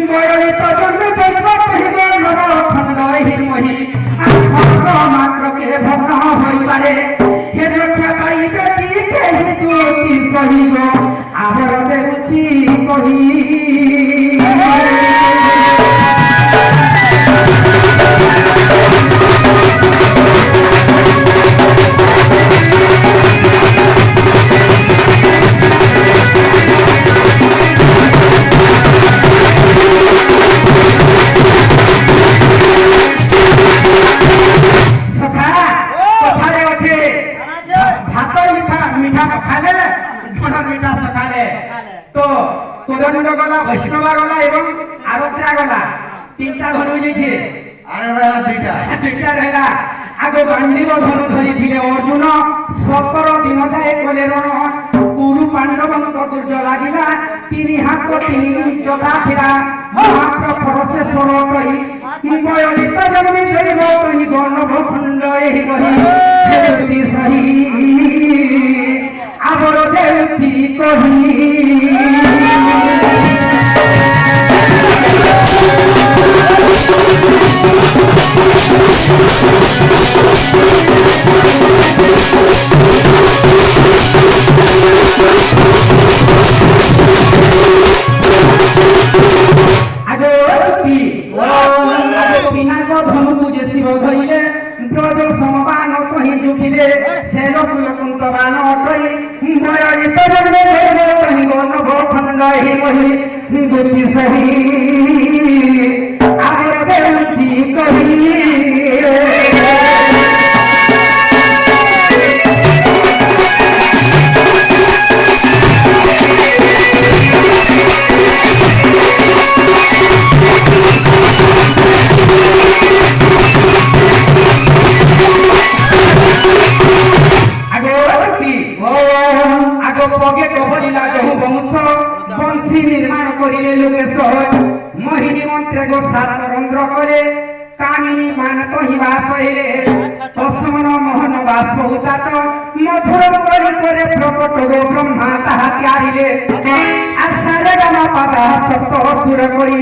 বয়লিত জন্মে জন্ম কহিব নব খণ্ড হিমহি খণ্ড মাত্রকে ভগ্ন হইপারে হে রক্ষা পাইবে কি কেহি দুতি সহিব আবর দেউচি কহি বৈষ্ণবা গলা এবং আরত্রা গলা তিনটা ধনু হয়েছে আরে ভাই দুইটা দুইটা রহিলা আগে গান্ধীব ধনু ধরিଥିଲେ অর্জুন 17 দিন যায় কলে রণ কুরু পাণ্ডবঙ্ক দুর্য লাগিলা তিনি হাত তিনি জটা ফিরা মহাপ্রভর সে স্বর কই বয়লিত জন্মে জৈব কই গণব খণ্ড এই কহি হেতি সহি আবর দেউচি কহি মধুর করে প্রকট গো ব্রহ্মা তাহা ত্যারিলে আসারে গামা পাতা সপ্ত সুর করি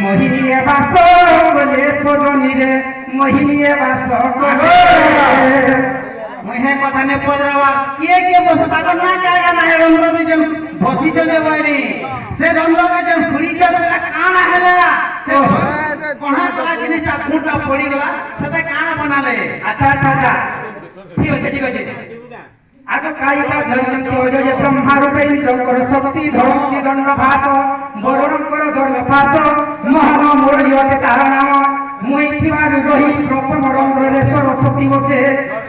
মোহিনীয়ে বাস বলে সজনীরে মোহিনীয়ে বাস মহে কথা নে পজরাবা কে বসে তাকর না জায়গা না হে রন্ধ্র দিজন বসি চলে বাইরে সে রন্ধ্র গাজন ফুড়িটা সেটা কানা হেলা সে কোনা তলা জিনিসটা খুঁটা পড়ি গলা সেটা কানা বানালে আচ্ছা আচ্ছা আচ্ছা ঠিক আছে আগ কায়িকা ধর্মন্ত অজয় ব্রহ্মা রূপে ইন্দ্রকর শক্তি ধর্মকি দণ্ড ভাস বরণকর ধর্ম ভাস মহান মুরলীয়তে তার নাম মই থিবারু রহি প্রথম রন্ধ্রে সরস্বতী বসে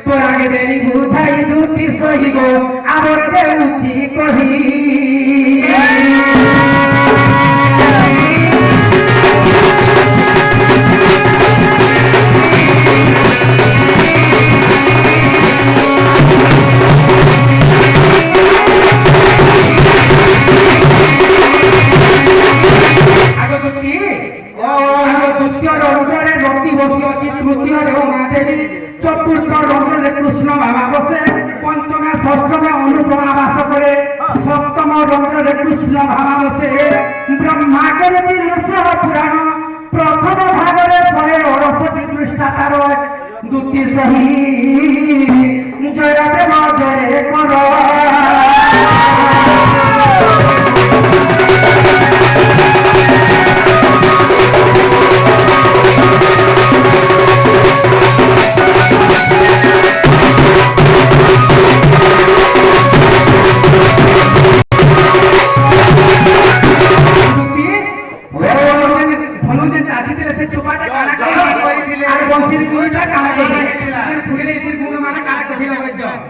তোর আগে দেরি বুঝাই দুটি সহিব আবর দেউচি কহি চতুর্থ রন্ধ্রে কৃষ্ণ বাবা বসে পঞ্চমে ষষ্ঠমে অনুপমা বাস করে সপ্তম রন্ধ্রে কৃষ্ণ বাবা বসে ব্রহ্মা করেছি নৃসিংহ পুরাণ প্রথম ভাগরে 168 পৃষ্ঠা তার দুটি সহি জয় দেব জয় কর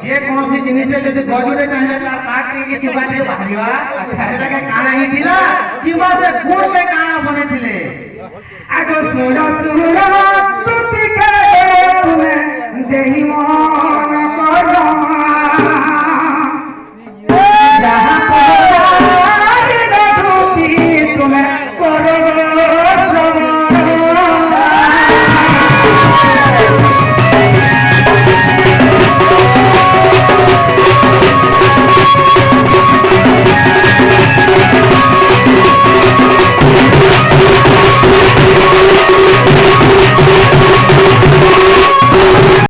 যে কোনসি জিনিসটা যদি গজুরে টাইলে তার কাট নিয়ে টুকা দিয়ে বাহিবা সেটাকে কানা হি দিলা কিবা সে গুড় কে কানা বনেছিলে আগো সুরা সুরা